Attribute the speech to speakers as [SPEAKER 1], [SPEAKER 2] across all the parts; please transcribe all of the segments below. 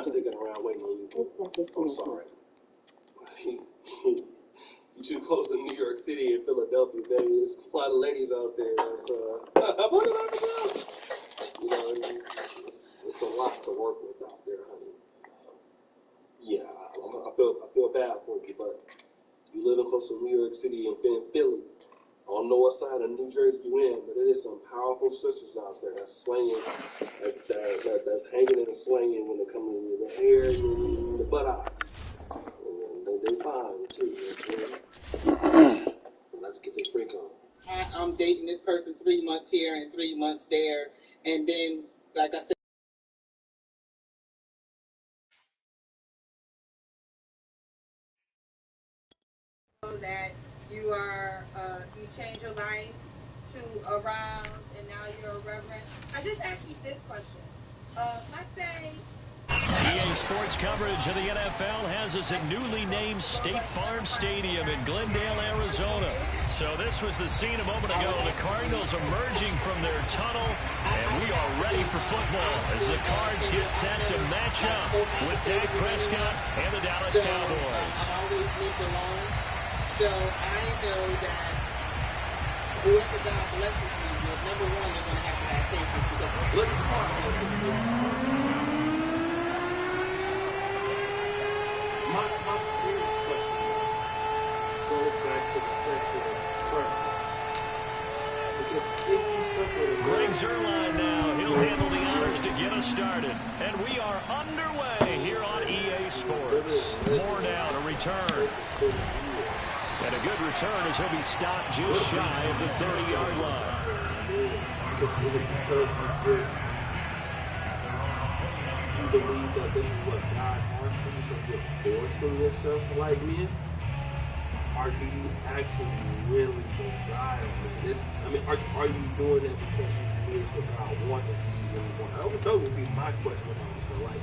[SPEAKER 1] not sticking around waiting on you. I'm sorry. You too close to New York City and Philadelphia, baby. There's a lot of ladies out there. So, you know, it's a lot to work with out there, honey. Yeah, I feel bad for you, but you live close to New York City and Philly. I don't know what side of New Jersey you in, but it is some powerful sisters out there that's slinging, that's hanging and slinging when it comes to the hair and the buttocks. And they fine too. Let's get the freak on.
[SPEAKER 2] I'm dating this person 3 months here and 3 months there, and then, like I said, that you are, you change your life to around, and now you're a reverend. I just asked you this question. Let's say
[SPEAKER 3] EA Sports coverage of the NFL has us at newly named State Farm Stadium in Glendale, Arizona. So this was the scene a moment ago. The Cardinals emerging from their tunnel, and we are ready for football as the Cards get set to match up with Dak Prescott and the Dallas Cowboys.
[SPEAKER 2] So I know that whoever God blesses me with, number one, they're going to have patience because look at the
[SPEAKER 1] My serious question goes back to the section of preference. Because if you separate
[SPEAKER 3] Greg Zuerlein now, he'll handle the honors to get us started. And we are underway here on EA Sports. More now to return. And a good return as he'll be stopped just shy of the 30-yard line.
[SPEAKER 1] You believe that this is what God has for you, so you're forcing yourself to like men? Or do you actually really desire this? I mean, are you doing it because you believe what God wants and you really want? That would be my question if I was going to like it.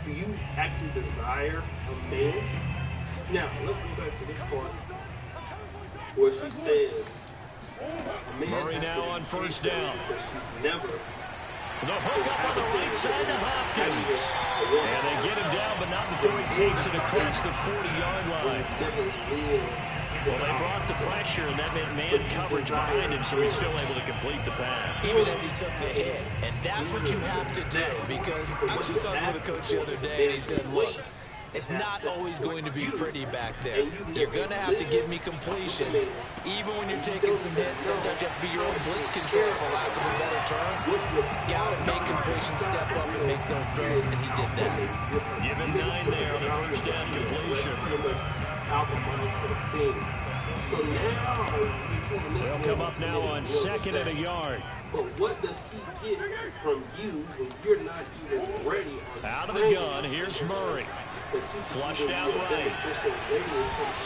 [SPEAKER 1] Do you actually desire a man? Now, let's go back to this part where she says,
[SPEAKER 3] Murray now on first down.
[SPEAKER 1] She's never.
[SPEAKER 3] The hook up on the right side to Hopkins. And they get him down, but not before he takes it across the 40-yard line. Well, they brought the pressure, and that meant man coverage behind him, so he's still able to complete the pass.
[SPEAKER 4] Even as he took the hit. And that's what you have to do, because I was just talking with a coach the other day, and he said, look, it's not always going to be pretty back there. You're going to have to give me completions. Even when you're taking some hits, sometimes you have to be your own blitz control, for lack of a better term. Got to make completions, step up and make those throws, and he did that.
[SPEAKER 3] Give him 9 there on the first down completion. They'll come up now on 2nd and a yard.
[SPEAKER 1] But what does he get from you when you're not even ready?
[SPEAKER 3] Out of the gun, here's Murray. Flushed out right.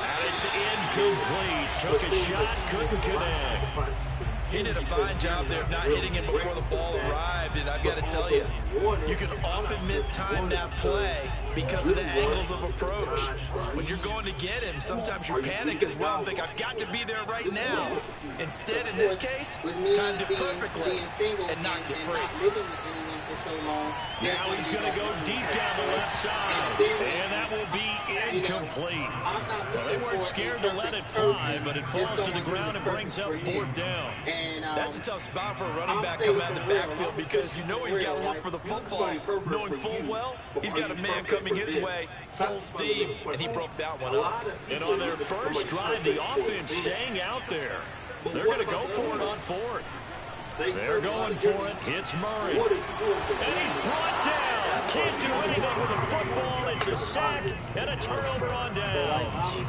[SPEAKER 3] And it's incomplete. Took a shot, couldn't connect.
[SPEAKER 4] He did a fine job there of not hitting him before the ball arrived, and I've got to tell you, you can often mistime that play because of the angles of approach. When you're going to get him, sometimes you panic as well and think, I've got to be there right now. Instead, in this case, timed it perfectly and knocked it free.
[SPEAKER 3] Now he's going to go deep down the left side, and that will be incomplete. Well, they weren't scared to let it fly, but it falls to the ground and brings up 4th down.
[SPEAKER 4] That's a tough spot for a running back coming out of the backfield, because you know he's got to look for the football, knowing full well he's got a man coming his way full steam, and he broke that one up.
[SPEAKER 3] And on their first drive, the offense staying out there. They're going to go for it on 4th. They're going for it. It's Murray. And he's brought down. Can't do anything with the football. It's a sack and a turnover on downs.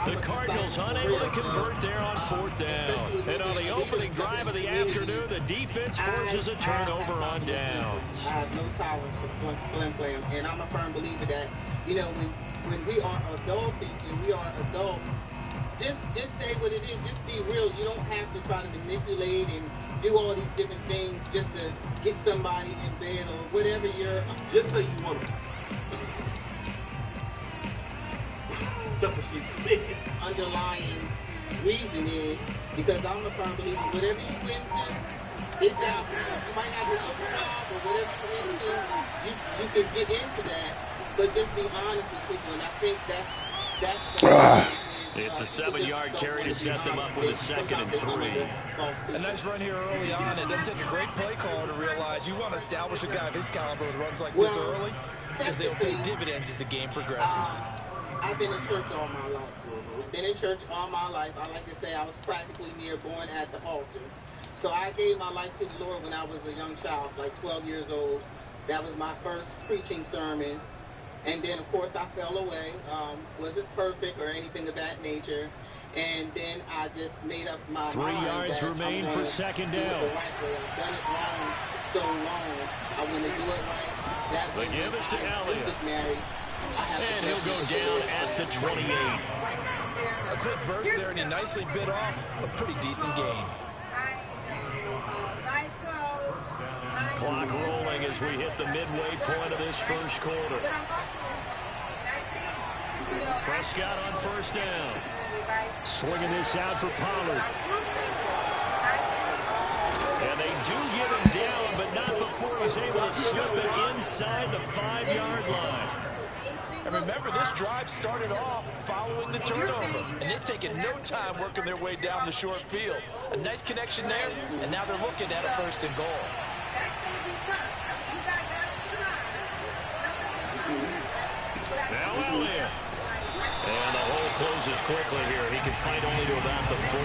[SPEAKER 3] The Cardinals unable to convert there on 4th down. And on the opening drive of the afternoon, the defense forces a turnover on downs.
[SPEAKER 2] I have no tolerance for blunt play, and I'm a firm believer that, you know, when we are adulting and we are adults, just say what it is. Just be real. You don't have to try to manipulate and do all these different things just to get somebody in bed or whatever you're.
[SPEAKER 1] Just say you want to. That's what she's saying.
[SPEAKER 2] Underlying reason is because I'm a firm believer. Whatever you into, it's out. You might have a little job or whatever you into. You can get into that, but just be honest with people. And I think that's
[SPEAKER 3] It's a 7-yard carry to set them up with a 2nd and 3.
[SPEAKER 4] A nice run here early on. It doesn't take a great play caller to realize you want to establish a guy of his caliber with runs like this early, because they'll pay dividends as the game progresses.
[SPEAKER 2] I've been in church all my life. Been in church all my life. I like to say I was practically near born at the altar. So I gave my life to the Lord when I was a young child, like 12 years old. That was my first preaching sermon. And then, of course, I fell away. Wasn't perfect or anything of that nature. And then I just made up my
[SPEAKER 3] 3
[SPEAKER 2] mind.
[SPEAKER 3] 3 yards remain for 2nd down.
[SPEAKER 2] The right way. I've done it wrong so long. I want to do it right.
[SPEAKER 3] The give is to Elliott. And he'll go down at the 28.
[SPEAKER 4] A quick burst there, and he nicely bit off a pretty decent gain.
[SPEAKER 3] Clock rolling as we hit the midway point of this first quarter. Prescott on 1st down. Swinging this out for Pollard. And they do get him down, but not before he's able to slip it inside the 5-yard line.
[SPEAKER 4] And remember, this drive started off following the turnover, and they've taken no time working their way down the short field. A nice connection there, and now they're looking at a 1st and goal.
[SPEAKER 3] Now Elliott. And the hole closes quickly here. He can fight only to about the 4.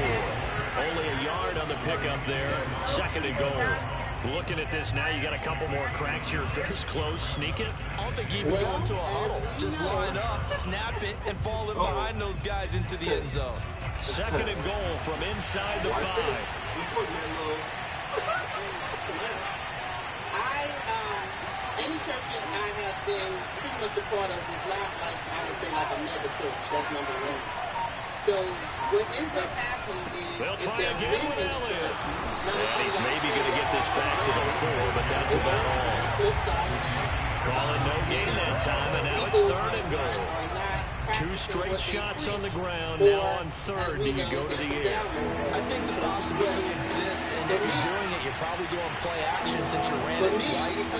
[SPEAKER 3] Only a yard on the pickup there. 2nd and goal. Looking at this now, you got a couple more cracks here. This close, sneak it.
[SPEAKER 4] I don't think you even go into a huddle. Just line up, snap it, and fall in behind those guys into the end zone.
[SPEAKER 3] 2nd and goal from inside the 5.
[SPEAKER 2] Any churches I have been pretty much a part of is not like, I would say, like a mega church. That's number one. So what ends up happening is...
[SPEAKER 3] They'll try again with Elliott. And he's maybe going to get this back to the 4, but that's about all. Calling no gain that time, and now it's 3rd and goal. 2 straight shots on the ground. Now on 3rd, do you go to the air?
[SPEAKER 4] I think the possibility exists, and if you're doing it, you're probably going play action since you ran it twice.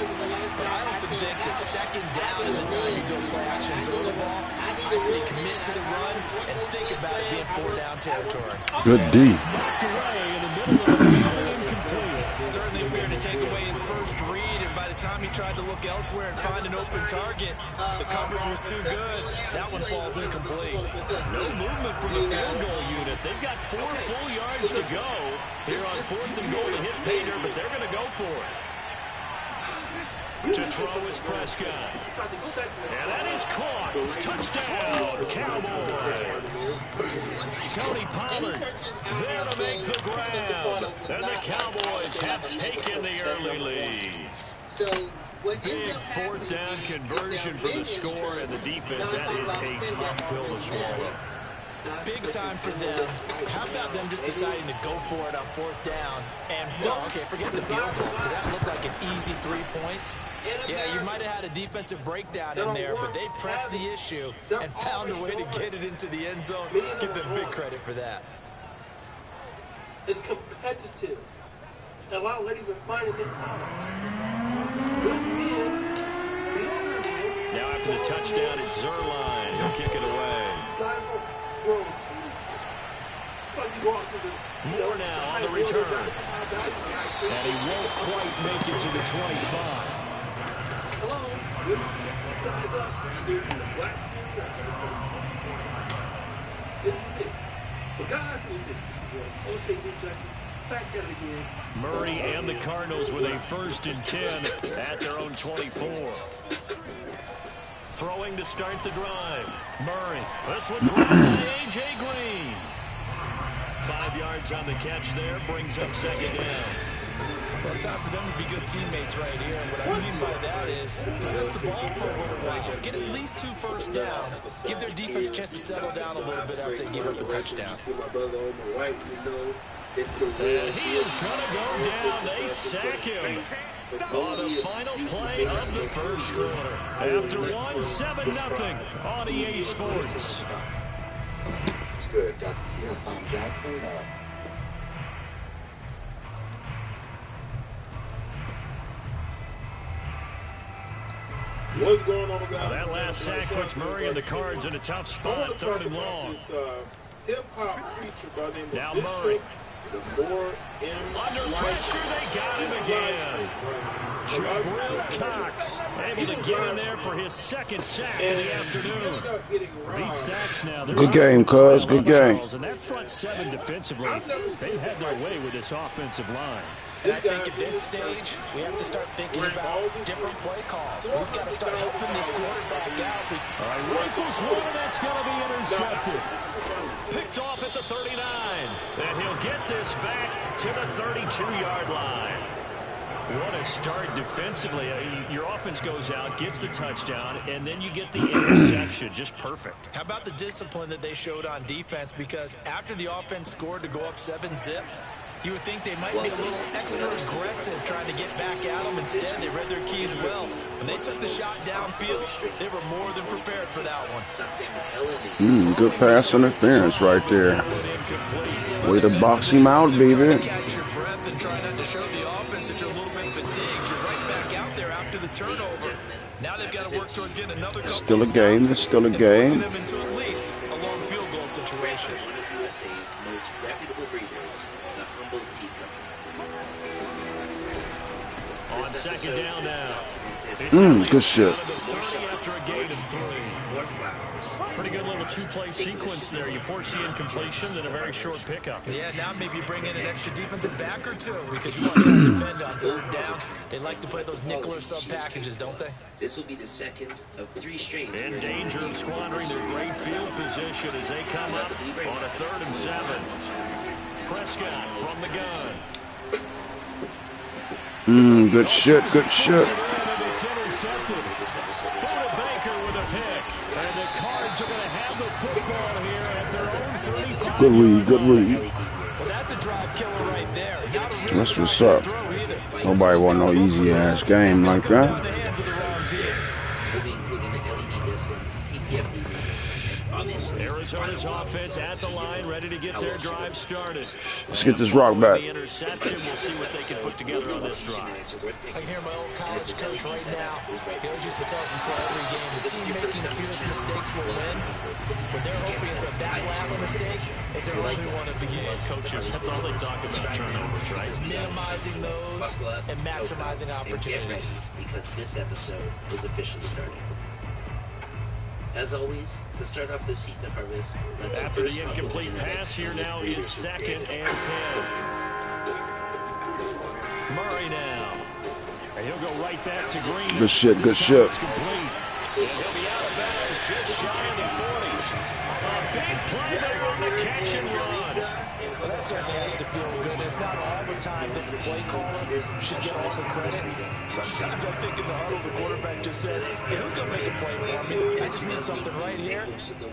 [SPEAKER 4] But I often think that 2nd down is the time you go play action and throw the ball. I say commit to the run and think about it being 4-down territory.
[SPEAKER 5] Good D.
[SPEAKER 3] Knocked away in the middle of the field, incomplete.
[SPEAKER 4] Certainly appeared to take away his first read, and by the time he tried to look elsewhere and find an open target, the coverage was too good. That one falls incomplete.
[SPEAKER 3] No movement from the field goal unit. They've got 4 full yards to go here on 4th and goal to hit Pater, but they're going to go for it. To throw is Prescott. And that is caught. Touchdown, Cowboys. Tony Pollard there to make the grab. And the Cowboys have taken the early lead. Big 4th down conversion for the score, and the defense, that is a tough pill to swallow.
[SPEAKER 4] Big time for them. How about them just deciding to go for it on 4th down? And, well, okay, forget the field goal, because that looked like an easy 3 points. Yeah, you might have had a defensive breakdown in there, but they pressed the issue and found a way to get it into the end zone. Give them big credit for that.
[SPEAKER 1] It's competitive. A lot of ladies are finding this out. Good men.
[SPEAKER 3] Now after the touchdown, it's Zerline. He'll kick it away. Moore now on the return. And he won't quite make it to the 25. Murray and the Cardinals with a 1st and 10 at their own 24. Throwing to start the drive. Murray. This one grabbed by A.J. Green. 5 yards on the catch there. Brings up 2nd down.
[SPEAKER 4] Well, it's time for them to be good teammates right here. And what I mean by that is possess the ball for a little while. Get at least 2 first downs. Give their defense a chance to settle down a little bit after they give up a touchdown.
[SPEAKER 3] And he is going to go down. They sack him on the final play of the first quarter. After 1, 7-0 on EA Sports.
[SPEAKER 6] It's good. Got Keon Jackson.
[SPEAKER 5] What's going on, guys?
[SPEAKER 3] Well, that last sack puts Murray and the Cards in a tough spot, 3rd and long.
[SPEAKER 5] Hip-hop preacher by the name of
[SPEAKER 3] Now
[SPEAKER 5] Bishop,
[SPEAKER 3] Murray.
[SPEAKER 5] the more
[SPEAKER 3] Under pressure, they got him again. Jabril Cox able to get in there for his 2nd sack of the afternoon. These sacks now.
[SPEAKER 7] Good game, cuz. Good game.
[SPEAKER 3] And that front 7 defensively, they had their way with this offensive line.
[SPEAKER 4] And I think at this stage, we have to start thinking about different play calls. We've got to start helping this quarterback out.
[SPEAKER 3] All right, rifles one, and that's going to be intercepted. Picked off at the 39. And he'll get this back to the 32-yard line. What a start defensively. Your offense goes out, gets the touchdown, and then you get the interception. Just perfect.
[SPEAKER 4] How about the discipline that they showed on defense? Because after the offense scored to go up 7-zip, you would think they might be a little extra aggressive trying to get back at them. Instead, they read their keys well. When they took the shot downfield, they were more than prepared for that one.
[SPEAKER 7] Good pass interference right there. Way to box him out, baby.
[SPEAKER 4] Catch your breath and try not to show the offense that you're a little bit fatigued. You're right back out there after the turnover. Now they've got to work towards getting another couple.
[SPEAKER 7] Still a game. It's still a game.
[SPEAKER 4] Them into at least a long field goal situation.
[SPEAKER 3] On 2nd down now.
[SPEAKER 7] Good shit.
[SPEAKER 3] After a gain of 3. Pretty good little 2-play sequence there. You force the incompletion, then a very short pickup.
[SPEAKER 4] Yeah, now maybe you bring in an extra defensive back or 2 because you want to try to defend on 3rd down. They like to play those nickel or sub packages, don't they?
[SPEAKER 8] This will be the 2nd of 3 straight.
[SPEAKER 3] In danger of squandering their great field position as they come up on a 3rd and 7. Prescott from the gun.
[SPEAKER 7] Good shit. Good shit.
[SPEAKER 3] It's intercepted. Buda Baker with a pick. And the Cards are going to have the football here at their own 35.
[SPEAKER 7] Good read. Good read.
[SPEAKER 4] Well, that's a drive killer right there. Not a real
[SPEAKER 7] That's what's up. Nobody want no easy ass game like that.
[SPEAKER 8] We'll be including the LED distance, PPFD.
[SPEAKER 3] Arizona's offense at the line, ready to get their drive started.
[SPEAKER 7] Let's get this rock back.
[SPEAKER 3] The interception, we'll see what they can put together on this drive.
[SPEAKER 4] I can hear my old college coach right now. He always used to tell us before every game, the team making the fewest mistakes will win. What they're hoping is that last mistake is their only one of the game.
[SPEAKER 3] Coaches, that's all they talk about, turnovers, right?
[SPEAKER 4] Minimizing those and maximizing opportunities.
[SPEAKER 8] Because this episode is officially starting. As always, to start off the Seed to Harvest, let's
[SPEAKER 3] after the incomplete pass here now is 2nd and 10. Murray now. And he'll go right back to Green.
[SPEAKER 7] Good shit. Good shit.
[SPEAKER 3] It's complete. And he'll be out of bounds just shy of the 40. A big play there on the catch and run.
[SPEAKER 4] Well, that certainly has to feel good. It's not all the time that the play caller should get all the credit. Sometimes I think in the huddle, the quarterback just says, hey, who's going to make a play for me? I just need something right here.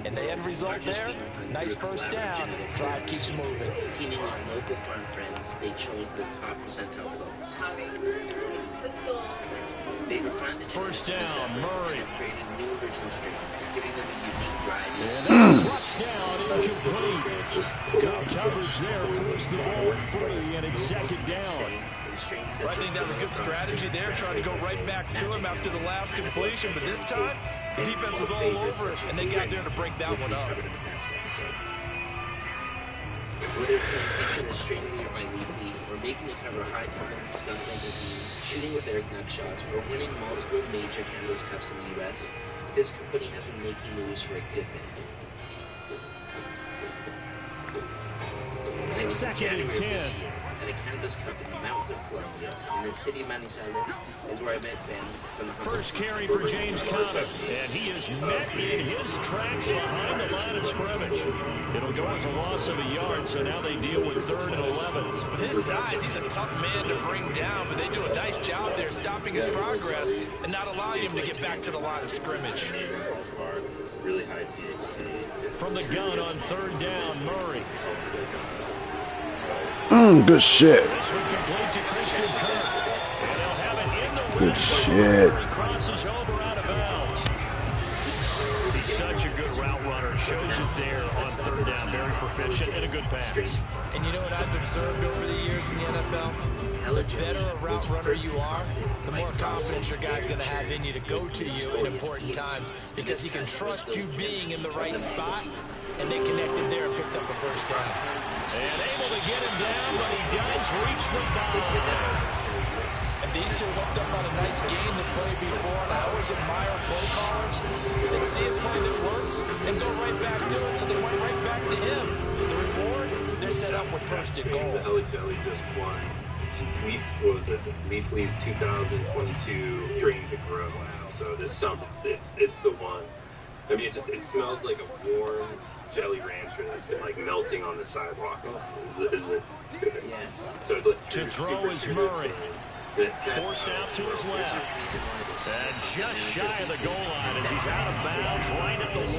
[SPEAKER 4] And the end result there, nice first down. Drive keeps moving.
[SPEAKER 8] Teaming with local farm friends, they chose the top percentile clones. They refined the
[SPEAKER 3] first down, Murray.
[SPEAKER 8] Created new original strains, giving them a unique variety.
[SPEAKER 3] And touchdown, incomplete. Good coverage there, forced the ball free, and it's 2nd down.
[SPEAKER 4] I think that was good strategy there, trying to go right back to him after the last completion. But this time, the defense was all over it, and they got there to break that one up.
[SPEAKER 8] Whether playing pitch straightaway or by leafly, or making the cover high tunnel, skunk magazine, shooting with air nut shots, or winning multiple major cannabis cups in the U.S., this company has been making moves for a good minute.
[SPEAKER 3] 2nd and 10.
[SPEAKER 8] At a cannabis cup in the mountains of Colombia, in the city of Manizales, is where I met Ben from the
[SPEAKER 3] first carry for James Conner, and he is met in his tracks behind the line of scrimmage. It'll go as a loss of a yard, so now they deal with 3rd and 11.
[SPEAKER 4] With his size, he's a tough man to bring down, but they do a nice job there stopping his progress and not allowing him to get back to the line of scrimmage.
[SPEAKER 8] Really high THC.
[SPEAKER 3] From the gun on 3rd down, Murray.
[SPEAKER 7] Good shit.
[SPEAKER 3] This one complete to Christian Kirk. And they'll have it in the
[SPEAKER 7] Good shit.
[SPEAKER 3] He crosses over out of bounds. He's such a good route runner. runner. Shows it there on third down. Very proficient and a good pass.
[SPEAKER 4] And you know what I've observed over the years in the NFL? The better a route runner you are, the more confidence your guy's going to have in you to go to you in important times because he can trust you being in the right spot, and they connected there and picked up a first down.
[SPEAKER 3] And able to get him down, but he does reach the 5.
[SPEAKER 4] And these two hooked up on a nice game to play before, and I always admire play callers. They see a play that works and go right back to it, so they went right back to him. The reward, they're set up with first and goal.
[SPEAKER 9] Jelly just won. What was it? Leafly's 2022 Dream to Grow. So this summer, it's the one. I mean, it smells like a warm jelly rancher that's been like melting on the sidewalk. Is it?
[SPEAKER 8] Yes.
[SPEAKER 9] So it's like,
[SPEAKER 3] To throw is Murray. Forced out to his left. And just shy of the goal line as he's out of bounds right at the 1.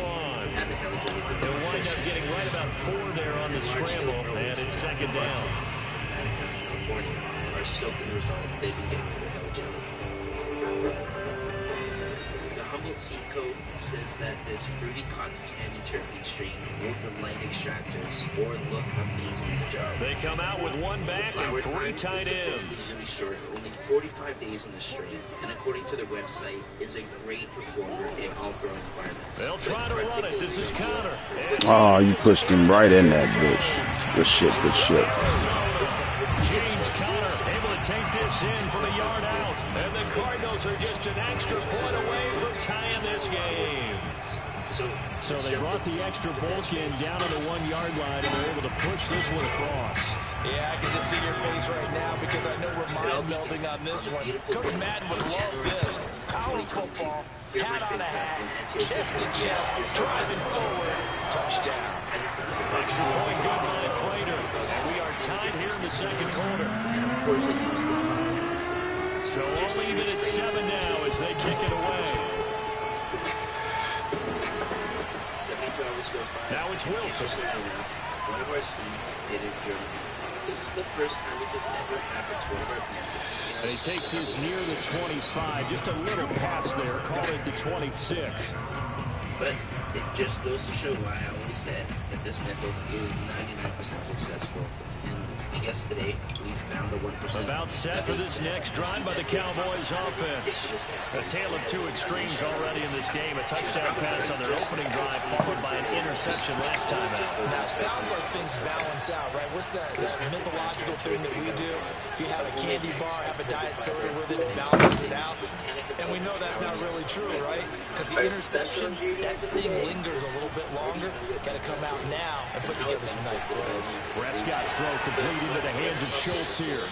[SPEAKER 3] He'll wind up getting right about 4 there on the scramble, and it's second down.
[SPEAKER 8] California are stoked in the results they've been getting with their jelly. The Humboldt Seed Co. says that this fruity cotton candy turkey strain will delight extractors or look amazing in the jar.
[SPEAKER 3] They come out with 1 back and 3 tight ends.
[SPEAKER 8] Really short, only 45 days on the strain, and according to their website, is a great performer in all growing environments.
[SPEAKER 3] They'll try to run it. This is Connor.
[SPEAKER 7] Oh, you pushed him right in that bitch. Good shit, good shit.
[SPEAKER 3] James Conner able to take this in from a yard out. And the Cardinals are just an extra point away from tying this game. So they brought the extra bulk in down on the 1-yard line, and they're able to push this one across.
[SPEAKER 4] Yeah, I can just see your face right now because I know we're mind melding on this one. Coach Madden would love this. Power football, hat on a hat, chest to chest, driving forward, touchdown.
[SPEAKER 3] Extra point good line later. And we are tied here in the second quarter. So we'll leave it at 7 now as they kick it away. Now it's Wilson.
[SPEAKER 8] One of our seeds hit in Germany. This is the first time this has ever happened to one of our players.
[SPEAKER 3] And he takes this near the 25. Just a little pass there. Call it the 26.
[SPEAKER 8] But it just goes to show why I always said that this method is 99% successful. And I guess today we found a 1%.
[SPEAKER 3] About set for this next drive by the Cowboys offense. A tale of 2 extremes already in this game. A touchdown pass on their opening drive followed by an interception last time out.
[SPEAKER 4] Now, it sounds like things balance out, right? What's that mythological thing that we do? If you have a candy bar, have a diet soda with it, it balances it out. And we know that's not really true, right? Because the interception, that sting lingers a little bit longer. Got to come out now and put together some nice plays.
[SPEAKER 3] Prescott's throw complete into the hands of Schultz here.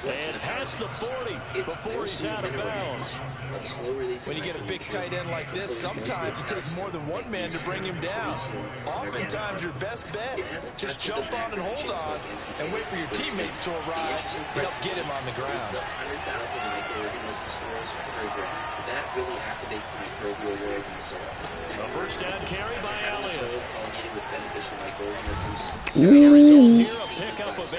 [SPEAKER 3] And past the 40 before he's out of bounds.
[SPEAKER 4] When you get a big tight end like this, sometimes it takes more than one man to bring him down. Oftentimes, your best bet, just jump on and hold on and wait for your teammates to arrive to help get him on the ground.
[SPEAKER 8] That really activates the microbial organism.
[SPEAKER 3] A first down carry by Elliott.
[SPEAKER 7] Ooh.
[SPEAKER 3] Result here, a pickup of 8.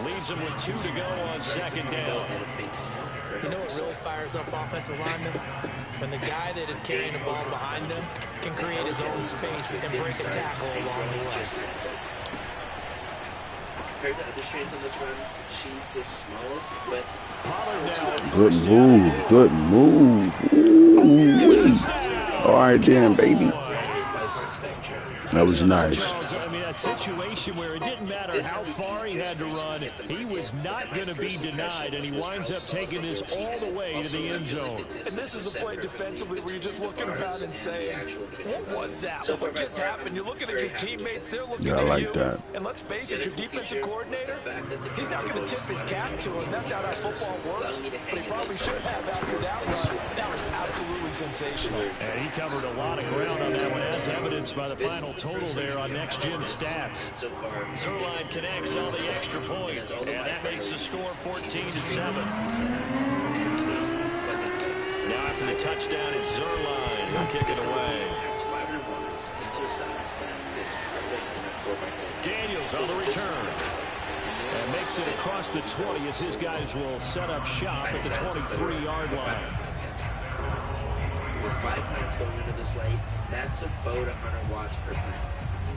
[SPEAKER 3] Leaves him with 2 to go on second down.
[SPEAKER 4] You know what really fires up offensive linemen? When the guy that is carrying the ball behind them can create his own space and break a tackle along the way.
[SPEAKER 8] Compared to other strains on this run, she's the smallest, but
[SPEAKER 7] good move, good move. Ooh. All right then, baby. That was nice.
[SPEAKER 3] I mean, a situation where it didn't matter how far he had to run, he was not going to be denied, and he winds up taking this all the way to the end zone.
[SPEAKER 4] And this is a play defensively where you're just looking around and saying, what was that? What just happened? You're looking at your teammates, they're looking at you.
[SPEAKER 7] That.
[SPEAKER 4] And let's face it, your defensive coordinator, he's not going to tip his cap to him. That's not how football works, but he probably should have after that run. That was absolutely sensational.
[SPEAKER 3] And he covered a lot of ground on that one, as evidenced by the final total there on Next Gen Stats. Zerline connects on the extra point, and that makes the score 14-7. Now after the touchdown, it's Zerline who'll kick it away. Daniels on the return. And makes it across the 20 as his guys will set up shop at the 23-yard line.
[SPEAKER 8] With 5 points going under this light, that's about 100 watts per pound.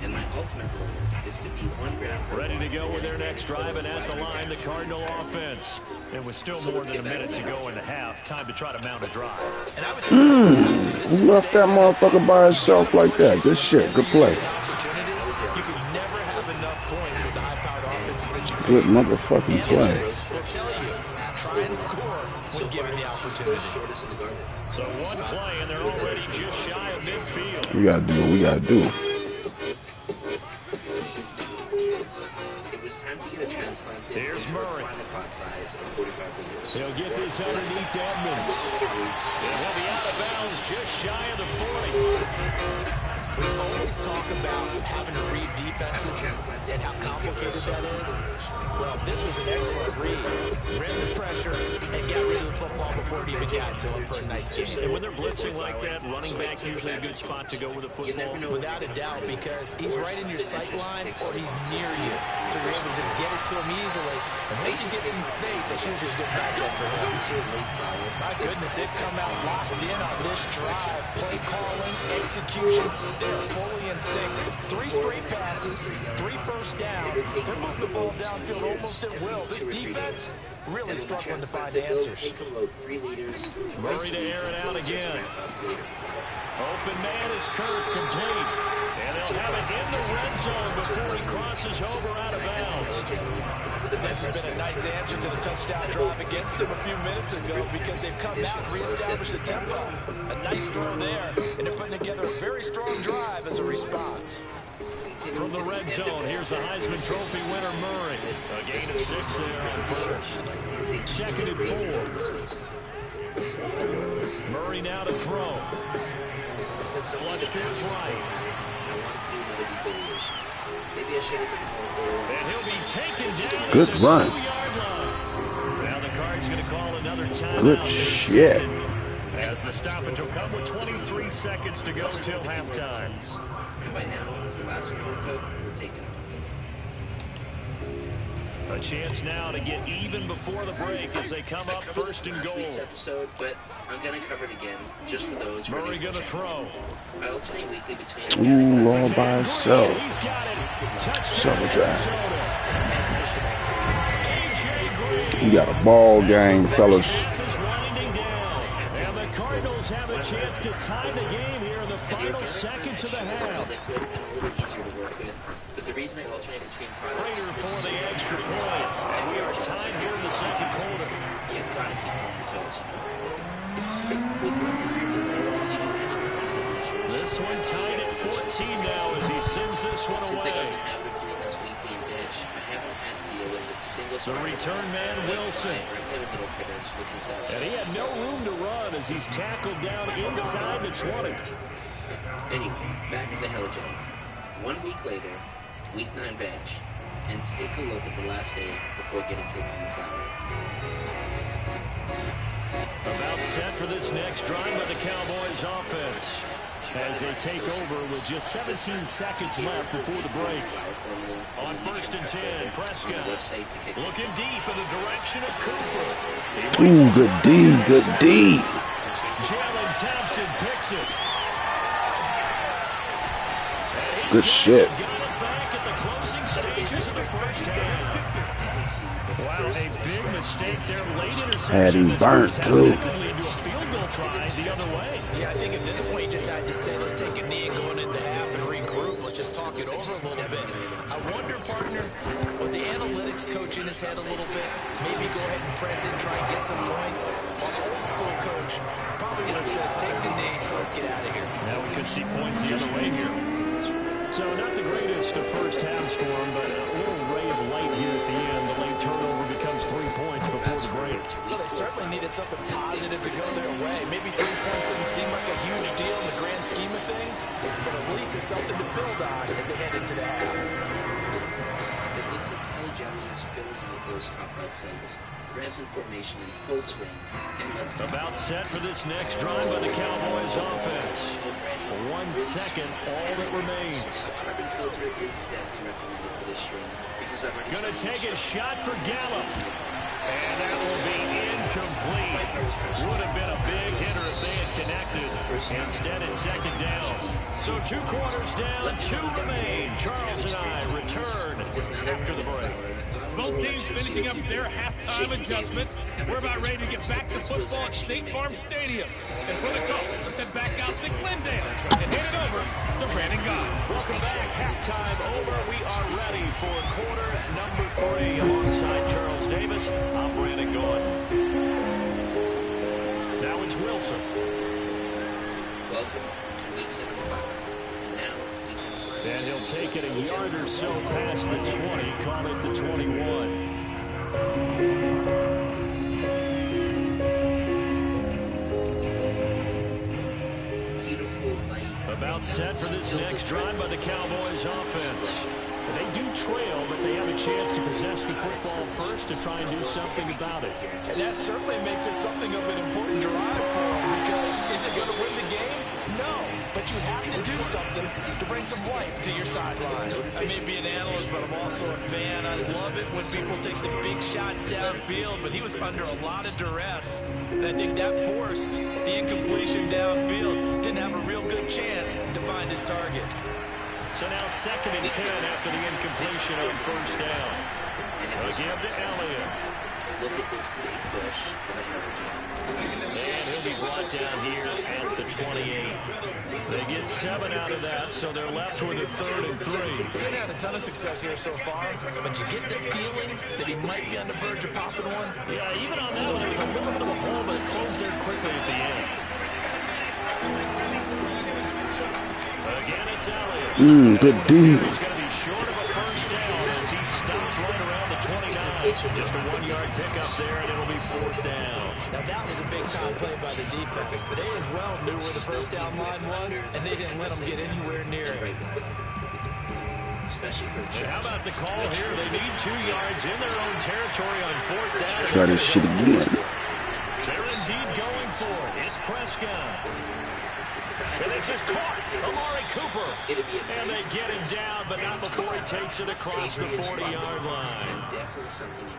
[SPEAKER 8] And my ultimate goal is to be 1 gram per
[SPEAKER 3] Ready to
[SPEAKER 8] watt
[SPEAKER 3] go with their
[SPEAKER 8] and
[SPEAKER 3] next drive, and at the line, the Cardinal offense. It was still more than a minute to go in the half. Time to try to mount a drive.
[SPEAKER 4] And I would think
[SPEAKER 7] Who left that motherfucker by himself like that? Good shit. Good play.
[SPEAKER 4] You could never have enough points with the high-powered offenses that you face.
[SPEAKER 7] Good motherfucking play.
[SPEAKER 4] Analytics will tell you, try and score when given the opportunity.
[SPEAKER 3] So one play, and they're already just shy of midfield.
[SPEAKER 7] We gotta do what we gotta do.
[SPEAKER 8] It was time to get a transplant.
[SPEAKER 3] Here's Murray.
[SPEAKER 8] Pot size of 45 liters.
[SPEAKER 3] He'll get this underneath to Edmonds. And he'll be out of bounds just shy of the 40.
[SPEAKER 4] We always talk about having to read defenses and how complicated that is. Well, this was an excellent read. Read the pressure and got rid of the football before it even got to him for a nice game.
[SPEAKER 3] And when they're blitzing like that, running back usually a good spot to go with a football.
[SPEAKER 4] Without a doubt, because he's right in your sight line or he's near you. So you're able to just get it to him easily. And once he gets in space, that's usually a good matchup for him.
[SPEAKER 10] My goodness, they've come out locked in on this drive. Play calling, execution, they're fully in sync. 3 straight passes, 3 first downs. They move the ball downfield almost at will. This defense really struggling to find answers.
[SPEAKER 3] Murray to air it out again. Open man is Kirk, complete. And they'll have it in the red zone before he crosses over out of bounds.
[SPEAKER 10] This has been a nice answer to the touchdown drive against him a few minutes ago because they've come out and reestablished the tempo. A nice throw there, and they're putting together a very strong drive as a response.
[SPEAKER 3] From the red zone, here's the Heisman Trophy winner, Murray. A gain of 6 there on first. 2nd and 4. Murray now to throw. Flush to his right. And he'll be taken down.
[SPEAKER 7] Good run.
[SPEAKER 3] Now the Cards going to call another timeout.
[SPEAKER 7] Good shit.
[SPEAKER 3] As the stoppage will come with 23 seconds to go till halftime.
[SPEAKER 8] And by now, the last one we took, we'll take it.
[SPEAKER 3] A chance now to get even before the break as they come up 1st and goal.
[SPEAKER 8] Episode, but I'm going to cover it again just for those.
[SPEAKER 3] Murray going to throw.
[SPEAKER 8] I alternate weekly between.
[SPEAKER 7] Ooh, all by himself.
[SPEAKER 3] He's got it.
[SPEAKER 7] Touchdown.
[SPEAKER 3] Touchdown.
[SPEAKER 7] We got a ball game, fellas.
[SPEAKER 3] And the Cardinals have a chance to tie the game here in the final seconds of the half.
[SPEAKER 8] But the reason I alternate between
[SPEAKER 3] Prater for the extra point. And we are tied here in the 2nd quarter.
[SPEAKER 8] You've got to keep on your toes.
[SPEAKER 3] This one tied at 14 now as he sends this one
[SPEAKER 8] Since I got
[SPEAKER 3] away.
[SPEAKER 8] the habit of doing this weekly in bench, I haven't had to deal with a single
[SPEAKER 3] The return man, Wilson. And he had no room to run as he's tackled down inside the 20.
[SPEAKER 8] Anyway, back to the Hell Jelly. 1 week later, week 9 bench, and take a look at the last day before getting to the line of flower.
[SPEAKER 3] About set for this next drive by the Cowboys offense as they take over with just 17 seconds left before the break. On 1st and 10, Prescott looking deep in the direction of Cooper.
[SPEAKER 7] Ooh, good D, good D.
[SPEAKER 3] Jalen Thompson picks it.
[SPEAKER 7] Good shit.
[SPEAKER 3] Got it back at the closing stages of the 1st half. Wow, a big mistake there. Late interception.
[SPEAKER 7] Had him burnt, too.
[SPEAKER 3] That could lead to a field goal try the other way.
[SPEAKER 4] Yeah, I think at this point, you just had to say, let's take a knee and go into half and regroup. Let's just talk it over a little bit. I wonder, partner, was the analytics coach in his head a little bit? Maybe go ahead and press it and try and get some points. While the old school coach probably would have said, take the knee, let's get out of here.
[SPEAKER 3] Now we could see points the other way here. So not the greatest of first halves for him, but a little ray of light here at the end. The late turnover becomes 3 points before the break.
[SPEAKER 10] Well, they certainly needed something positive to go their way. Maybe 3 points doesn't seem like a huge deal in the grand scheme of things, but at least it's something to build on as they head into the half.
[SPEAKER 8] It looks like Kelly Jelly is filling out those top red sites. Resin formation in full swing. And let's
[SPEAKER 3] about set for this next drive by the Cowboys offense. 1 second, all that remains.
[SPEAKER 8] A carbon filter is definitely recommended for this string because I've already
[SPEAKER 3] gonna take a shot for Gallup. And that will be incomplete. Would have been a big hitter if they had connected. Instead, it's second down. So 2 quarters down, 2 remain. Charles and I return after the break.
[SPEAKER 11] Both teams finishing up their halftime adjustments. We're about ready to get back to football at State Farm Stadium. And for the call, let's head back out to Glendale and hand it over to Brandon God.
[SPEAKER 3] Welcome back. Halftime over. We are ready for quarter number 3 alongside Charles Davis. I'm Brandon Gordon. Now it's Wilson.
[SPEAKER 8] Welcome to week 75. Now we can
[SPEAKER 3] And he'll take it a yard or so past the 20, call it the 21. About set for this next drive by the Cowboys offense. They do trail, but they have a chance to possess the football first to try and do something about it.
[SPEAKER 10] And that certainly makes it something of an important drive for them, because is it going to win the game? No, but you have to do something to bring some life to your sideline.
[SPEAKER 4] I may be an analyst, but I'm also a fan. I love it when people take the big shots downfield, but he was under a lot of duress, and I think that forced the incompletion downfield. Didn't have a real good chance to find his target.
[SPEAKER 3] So now 2nd and 10 after the incompletion on first down. Again to Elliott.
[SPEAKER 8] look at this big push.
[SPEAKER 3] And he'll be brought down here at the 28. They get 7 out of that, so they're left with a 3rd and 3.
[SPEAKER 4] Didn't have a ton of success here so far, but you get the feeling that he might be on the verge of popping one.
[SPEAKER 3] Yeah, even on that one, there was a little bit of a hole, but it closed there quickly at the end. Again, it's Elliott.
[SPEAKER 7] Good D.
[SPEAKER 3] He's going to be short of a first down as he stopped right around the 29. Just a 1-yard pickup there, and it'll be 4th down.
[SPEAKER 4] Now, that was a big-time play by the defense. They as well knew where the first down line was, and they didn't let them get anywhere near it.
[SPEAKER 3] And how about the call here? They need 2 yards in their own territory on 4th down.
[SPEAKER 7] Try this shit again.
[SPEAKER 3] They're indeed going for it. It's Prescott. And this is caught. Amari Cooper. And they get him down, but not before he takes it across the 40-yard line.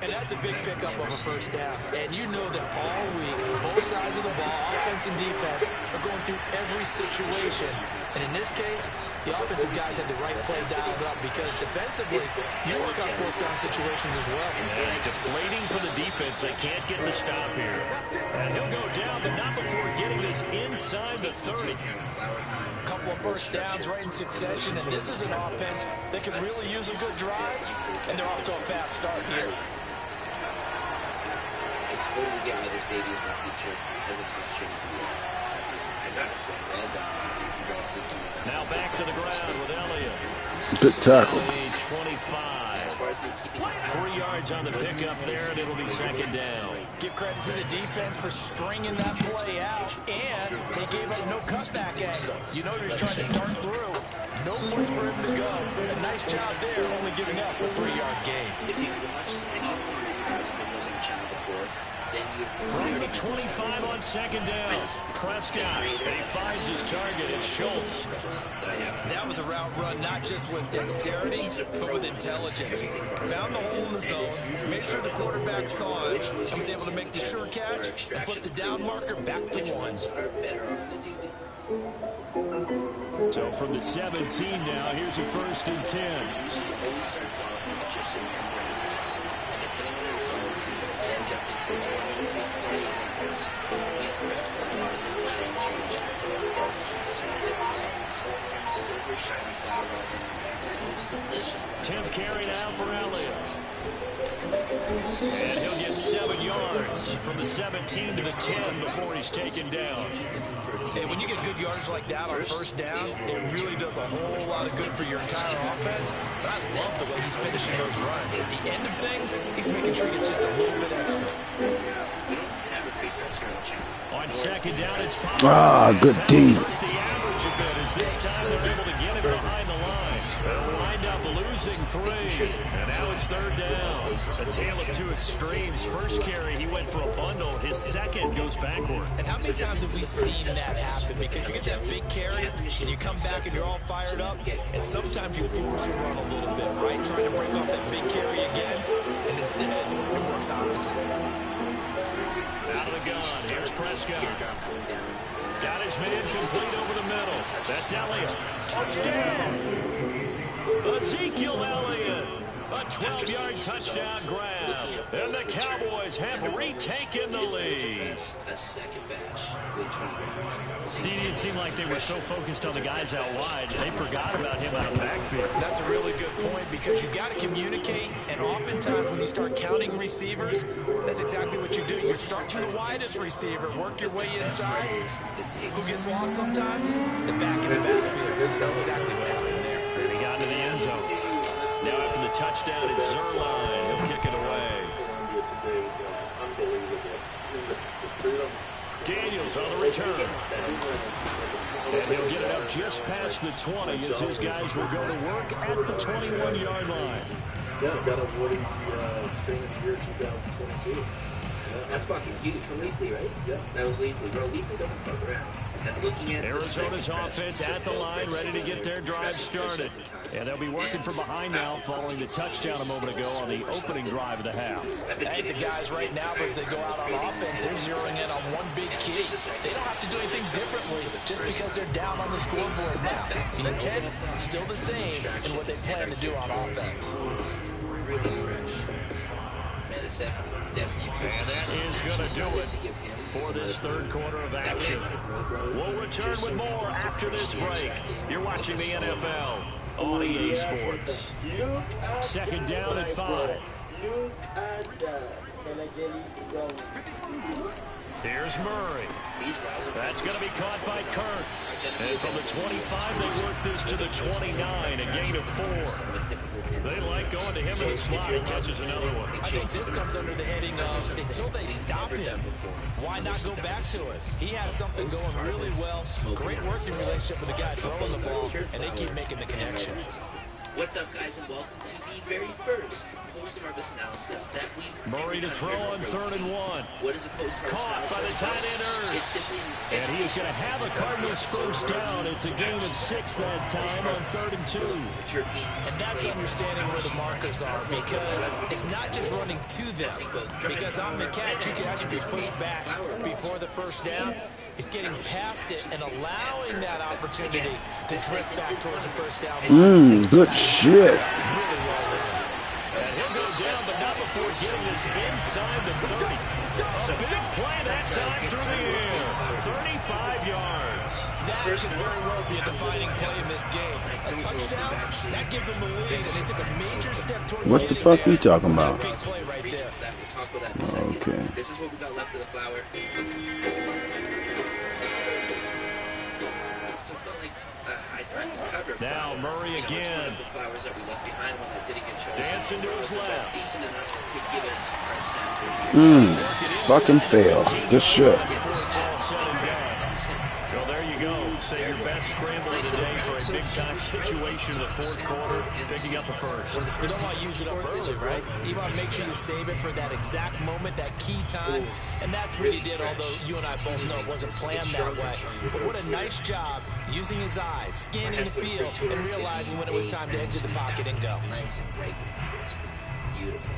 [SPEAKER 4] And that's a big pickup of a first down. And you know that all week, both sides of the ball, offense and defense, are going through every situation. And in this case, the offensive guys had the right play dialed up because defensively, you work on 4th down situations as well.
[SPEAKER 3] And deflating for the defense. They can't get the stop here. And he'll go down, but not before getting this inside the 30.
[SPEAKER 10] A couple of first downs right in succession, and this is an offense that can really use a good drive, and they're off to a fast start here.
[SPEAKER 8] I totally get why this baby is my feature as a top shooting. I gotta say, well done.
[SPEAKER 3] Now back to the ground with Elliott.
[SPEAKER 7] Good tackle.
[SPEAKER 3] 25. 3 yards on the pickup there, and it'll be 2nd down.
[SPEAKER 10] Give credit to the defense for stringing that play out, and they gave up no cutback angle. You know they're trying to dart through. No place for him to go. A nice job there, only giving up a 3-yard gain.
[SPEAKER 8] If you've watched any of my videos on the channel before,
[SPEAKER 3] from the 25 on 2nd down, Prescott, and he finds his target. It's Schultz.
[SPEAKER 4] That was a route run not just with dexterity, but with intelligence. Found the hole in the zone, made sure the quarterback saw it, and was able to make the sure catch and flip the down marker back to 1.
[SPEAKER 3] So from the 17 now, here's a 1st and 10. Tenth carry now for Elliott. And he'll get 7 yards from the 17 to the 10 before he's taken down.
[SPEAKER 4] And when you get good yards like that on first down, it really does a whole lot of good for your entire offense. But I love the way he's finishing those runs. At the end of things, he's making sure he gets just a little bit extra.
[SPEAKER 3] On 2nd down, it's
[SPEAKER 7] good D.
[SPEAKER 3] The average a bit is this time they're able to get him behind the line. They'll wind up losing 3. And now it's 3rd down. A tale of 2 extremes. First carry, he went for a bundle. His second goes backward.
[SPEAKER 4] And how many times have we seen that happen? Because you get that big carry, and you come back and you're all fired up, and sometimes you force a run a little bit, right? Trying to break off that big carry again, and instead, it works opposite.
[SPEAKER 3] Out of the gun. Here's Prescott. Got his his man complete over the middle. That's Elliott. Touchdown. Ezekiel Elliott. A 12-yard touchdown grab. And the Cowboys have retaken the lead.
[SPEAKER 8] A second batch with 20 yards.
[SPEAKER 3] See, it seemed like they were so focused on the guys out wide, they forgot about him out of the backfield.
[SPEAKER 4] That's a really good point because you got to communicate, and oftentimes when you start counting receivers, that's exactly what you do. You start from the widest receiver, work your way inside. Who gets lost sometimes? The back in the backfield. That's exactly what happened there.
[SPEAKER 3] And he got into the end zone. Now after the touchdown, it's Zerline. He'll kick it away. Daniels on the return. And he'll get it up just past the 20 as his guys will go to work at the 21-yard line.
[SPEAKER 5] Yeah, got avoiding the string of the year 2022.
[SPEAKER 8] That's fucking huge for Leafly, right? Yeah. That was Leafly. Bro, Leafly doesn't fuck around. And looking at
[SPEAKER 3] Arizona's offense at the line, ready to get their drive started. And they'll be working from behind now following the touchdown a moment ago on the opening drive of the half.
[SPEAKER 4] I think the guys right now, as they go out on offense, they're zeroing in on one big key. They don't have to do anything differently just because they're down on the scoreboard now. The intent still the same in what they plan to do on offense.
[SPEAKER 8] Really fresh.
[SPEAKER 3] And that is going to do it for this third quarter of action. We'll return with more after this break. You're watching the NFL on EA Sports. Second down at 5. Here's Murray. That's going to be caught by Kirk. And from the 25, they work this to the 29, a gain of 4. They like going to him in the slot. He catches another one.
[SPEAKER 4] I think this comes under the heading of until they stop him, why not go back to it? He has something going really well. Great working relationship with the guy throwing the ball, and they keep making the connection.
[SPEAKER 8] What's up, guys, and welcome to the very first post-harvest analysis that we
[SPEAKER 3] Murray to throw on 3rd and 1.
[SPEAKER 8] What is a post-harvest
[SPEAKER 3] caught
[SPEAKER 8] analysis?
[SPEAKER 3] by the tight end Ertz. And he is going to have a Cardinals first down. It's a gain of 6 that time on 3rd and 2.
[SPEAKER 4] And that's understanding where the markers are because it's not just running to them. Because on the catch, you can actually be pushed back before the first down. It's getting past it and allowing that opportunity to drift back towards the first down.
[SPEAKER 7] Good shit.
[SPEAKER 3] And he'll go down, but not before getting this inside the 30. A big play that time through the air. 35 yards.
[SPEAKER 4] That could very well be a defining play in this game. A touchdown, that gives them the lead, and they took a major step towards
[SPEAKER 7] what the fuck are you talking about?
[SPEAKER 4] Big play right there.
[SPEAKER 8] We'll talk about that in a second.
[SPEAKER 7] Okay.
[SPEAKER 8] This is what we got left of the flour. So it's not like high times cover.
[SPEAKER 3] Now Murray again.
[SPEAKER 8] The flowers that we left behind when that didn't get chosen.
[SPEAKER 3] Dancing to his left.
[SPEAKER 8] Decent enough to give us our sample.
[SPEAKER 7] Fucking fail. Good shit.
[SPEAKER 3] Well, there you go. Save your best scrambler today for a big-time situation in the 4th quarter, picking up the first.
[SPEAKER 4] You don't want to use it up early, right? You want to make sure you save it for that exact moment, that key time. And that's what he did, although you and I both know it wasn't planned that way. But what a nice job using his eyes, scanning the field, and realizing when it was time to exit the pocket and go.
[SPEAKER 8] Nice and regular. Beautiful.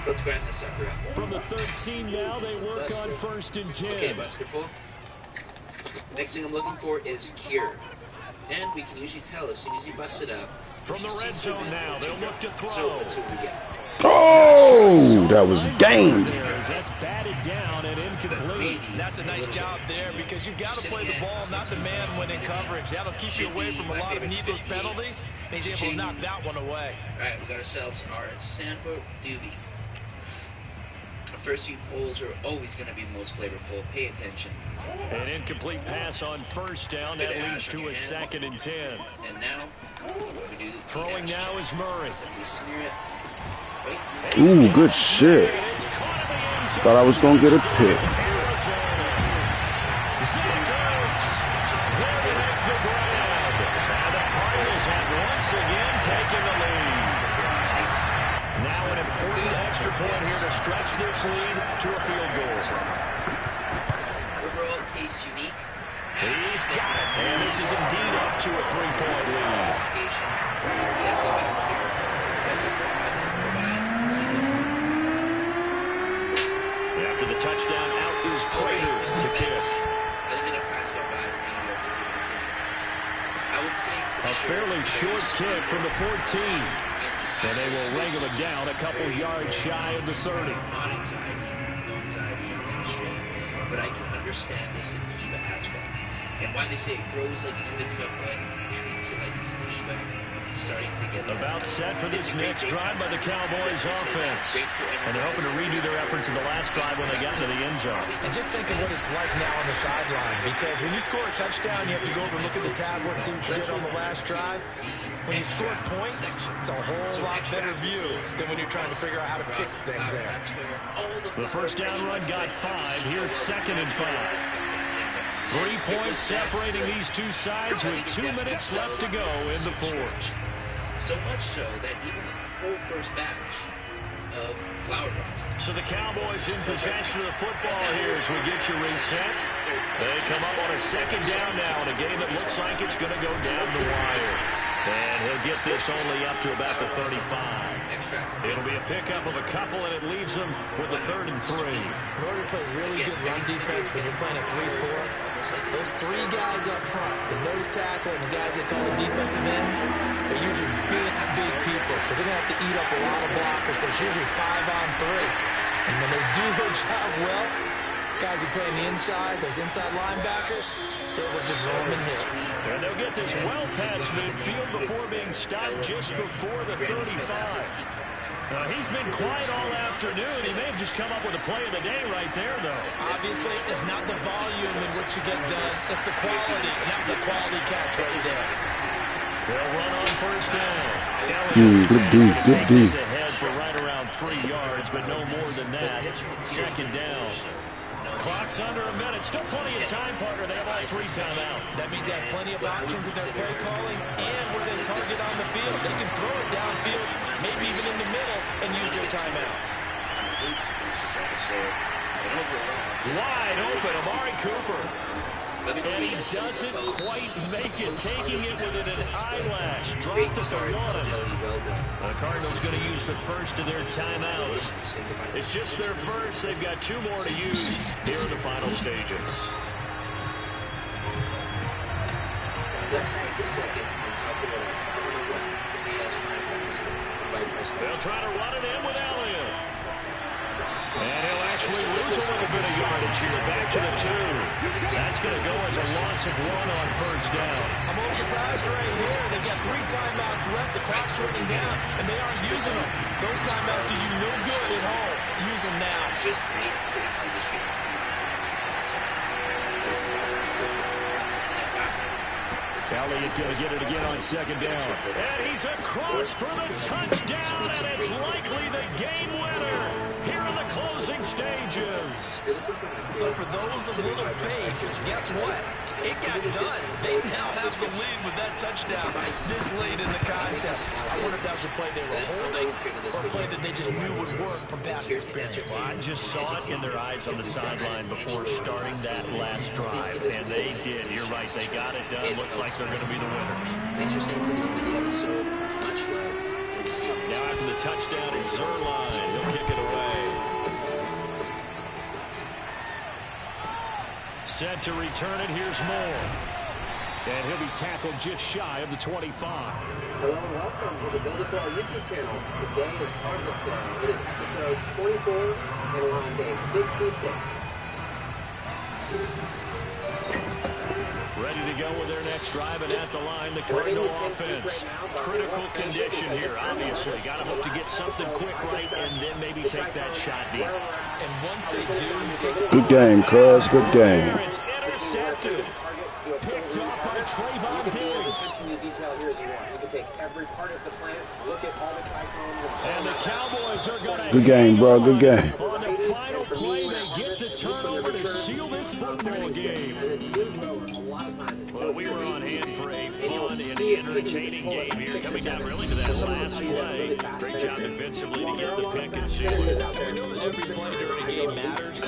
[SPEAKER 8] Let's grind this sucker up.
[SPEAKER 3] From the 13 now, they work on 1st and 10.
[SPEAKER 8] Okay, basketball. Next thing I'm looking for is cure. And we can usually tell as soon as you bust it up.
[SPEAKER 3] From the red zone now, they'll look to throw.
[SPEAKER 8] So let's see what we get.
[SPEAKER 7] Oh, that was dangerous.
[SPEAKER 3] That's batted down and incomplete.
[SPEAKER 4] That's a nice job there because you've got to play the ball, not the man when in coverage. That'll keep you away from a lot of needless penalties. And he's able to knock that one away.
[SPEAKER 8] All right, we got ourselves our Sanford Doobie. First few polls are always going to be the most flavorful. Pay attention.
[SPEAKER 3] An incomplete pass on 1st down. That leads to a 2nd and 10.
[SPEAKER 8] And now, we do
[SPEAKER 3] throwing now is Murray.
[SPEAKER 7] Ooh, good shit. Thought I was going to get a pick.
[SPEAKER 3] And the Cardinals have once again taken the lead. Now an important extra point here to stretch this lead to a field goal.
[SPEAKER 8] Overall, case unique.
[SPEAKER 3] He's got it. And this is indeed up to a 3-point lead. After the touchdown, out is Prater to kick.
[SPEAKER 8] I think enough time's gone by for me to
[SPEAKER 3] A fairly short kick from the 14. And they will wrangle it down a couple yards shy of the 30.
[SPEAKER 8] Not anxiety in the stream, but I can understand the sativa aspect. And why they say it grows like an indica, but treats it like a sativa. Starting to get
[SPEAKER 3] about set for this next drive by the Cowboys offense. And they're hoping to redo their efforts in the last drive when they got into the end zone.
[SPEAKER 10] And just think of what it's like now on the sideline, because when you score a touchdown, you have to go over and look at the tablet and see what you did on the last drive. When you score points, it's a whole lot better view than when you're trying to figure out how to fix things there.
[SPEAKER 3] The first down run got 5. Here's 2nd and 5. 3 points separating these two sides with 2 minutes left to go in the fourth.
[SPEAKER 8] So much so that even the whole first batch of flower drops.
[SPEAKER 3] So the Cowboys in possession of the football here as we get you reset. They come up on a 2nd down now in a game that looks like it's going to go down the wire. And he'll get this only up to about the 35. It'll be a pickup of a couple, and it leaves them with a 3rd and 3.
[SPEAKER 10] In order to play really good run defense when you're playing a 3-4, those 3 guys up front, the nose tackle and the guys they call the defensive ends, they're usually big people because they're going to have to eat up a lot of blockers. There's usually 5-on-3. And when they do their job well, guys who play on the inside, those inside linebackers, they will just roam and hit.
[SPEAKER 3] And they'll get this well past midfield before being stopped just before the 35. He's been quiet all afternoon. He may have just come up with a play of the day right there, though.
[SPEAKER 10] Obviously, it's not the volume in which you get done. It's the quality, and that was a quality catch right there.
[SPEAKER 3] They'll run on first down.
[SPEAKER 7] Good D, good D.
[SPEAKER 3] Ahead for right around 3 yards, but no more than that. 2nd down. Clock's under a minute. Still plenty of time, partner. They have all 3 timeouts.
[SPEAKER 10] That means they have plenty of options in their play calling and where they target on the field. They can throw it downfield, maybe even in the middle, and use their timeouts.
[SPEAKER 3] Wide open, Amari Cooper. And he doesn't quite make it, taking it within an eyelash. Dropped at the 1. The Cardinals going to use the first of their timeouts. It's just their first. They've got 2 more to use here in the final stages.
[SPEAKER 8] Let's take a second and talk about
[SPEAKER 3] They'll try to run it in with Elliott. And he'll actually lose a little bit of yardage here. Back to the 2. That's going to go as a loss of 1 on first down.
[SPEAKER 10] I'm a little surprised right here. They've got 3 timeouts left. The clock's running down, and they aren't using them. Those timeouts do you no good at home. Use them now.
[SPEAKER 8] Just wait until you see the streets come out.
[SPEAKER 3] Elliott going to get it again on 2nd down. And he's across for the touchdown, and it's likely the game winner here in the closing stages.
[SPEAKER 10] So for those of little faith, guess what? It got done. They now have the lead with that touchdown this late in the contest. I wonder if that was a play they were holding or a play that they just knew would work from past experience.
[SPEAKER 3] Well, I just saw it in their eyes on the sideline before starting that last drive, and they did. You're right. They got it done. Looks like they're going to be the winners.
[SPEAKER 8] Interesting to the end of the episode. Much love.
[SPEAKER 3] Now after the touchdown, it's Zerline. He'll kick it away. Set to return it. Here's Moore. And he'll be tackled just shy of the 25.
[SPEAKER 12] Hello and welcome to the Build It All YouTube channel. Today is Cardinals Day. It is episode 24 and we're on day 66.
[SPEAKER 3] Ready to go with their next drive, and at the line, the Cardinal offense. Critical condition here, obviously. Got to hope to get something quick right and then maybe take that shot deep.
[SPEAKER 10] And once they do,
[SPEAKER 7] good game, cuz. Good game.
[SPEAKER 3] It's intercepted. Picked up by Trayvon Diggs. And the Cowboys are going to...
[SPEAKER 7] Good game, bro. Good game.
[SPEAKER 3] On the final play, they get the turnover to seal this football game. Well, we were on hand for a fun and entertaining game here, coming down really to that last play. Great job defensively to get the pick and seal it.
[SPEAKER 10] I know that every play during a game matters.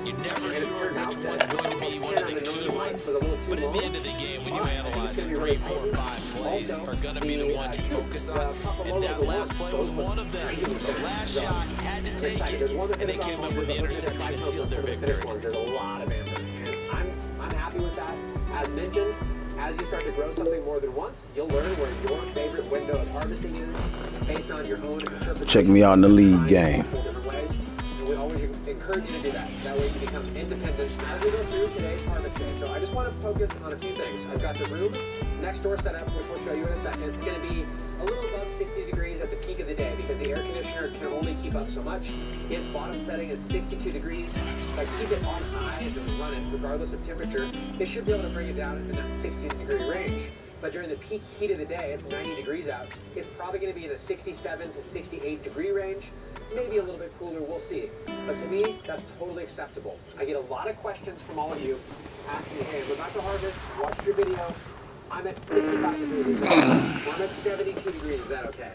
[SPEAKER 10] You're never sure which one's going to be one of the key ones. But at the end of the game, when you analyze it, 3, 4, 5 plays are going to be the ones you focus on. And that last play was one of them. The last shot had to take it, and they came up with the interception and sealed their victory.
[SPEAKER 12] There's a lot of answers, and I'm happy with that. As mentioned, as As you start to grow something more than once, you'll learn where your favorite window of harvesting is based on your own interpretation.
[SPEAKER 7] Check me out in the league game.
[SPEAKER 12] And we always encourage you to do that. That way you become independent as we go through today's harvest day. So I just want to focus on a few things. I've got the room next door set up, which we'll show you in a second. It's going to be a little above 60 degrees at the peak of the day because the air conditioner can only keep up so much. Its bottom setting is 62 degrees. If I keep it on high and just run it regardless of temperature, it should be able to bring it down into that 60-degree range. But during the peak heat of the day, it's 90 degrees out. It's probably going to be in the 67 to 68 degree range. Maybe a little bit cooler, we'll see. But to me, that's totally acceptable. I get a lot of questions from all of you asking me, hey, I'm about to harvest, watched your video. I'm at 65 degrees, is that okay? I'm at 72 degrees, is that okay?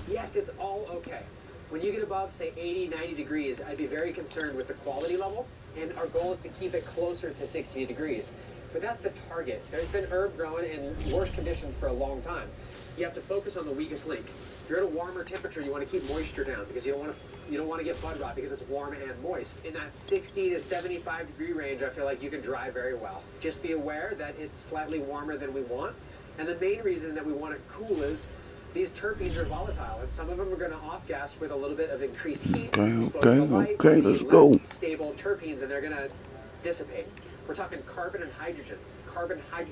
[SPEAKER 12] Yes, it's all okay. When you get above, say, 80, 90 degrees, I'd be very concerned with the quality level, and our goal is to keep it closer to 60 degrees. But that's the target. There's been herb growing in worse conditions for a long time. You have to focus on the weakest link. If you're at a warmer temperature, you want to keep moisture down because you don't want to get bud rot because it's warm and moist. In that 60 to 75 degree range, I feel like you can dry very well. Just be aware that it's slightly warmer than we want. And the main reason that we want it cool is these terpenes are volatile, and some of them are going to off-gas with a little bit of increased heat.
[SPEAKER 7] Okay, let's go.
[SPEAKER 12] Stable terpenes, and they're going to dissipate. We're talking carbon and hydrogen. Carbon, hydrogen.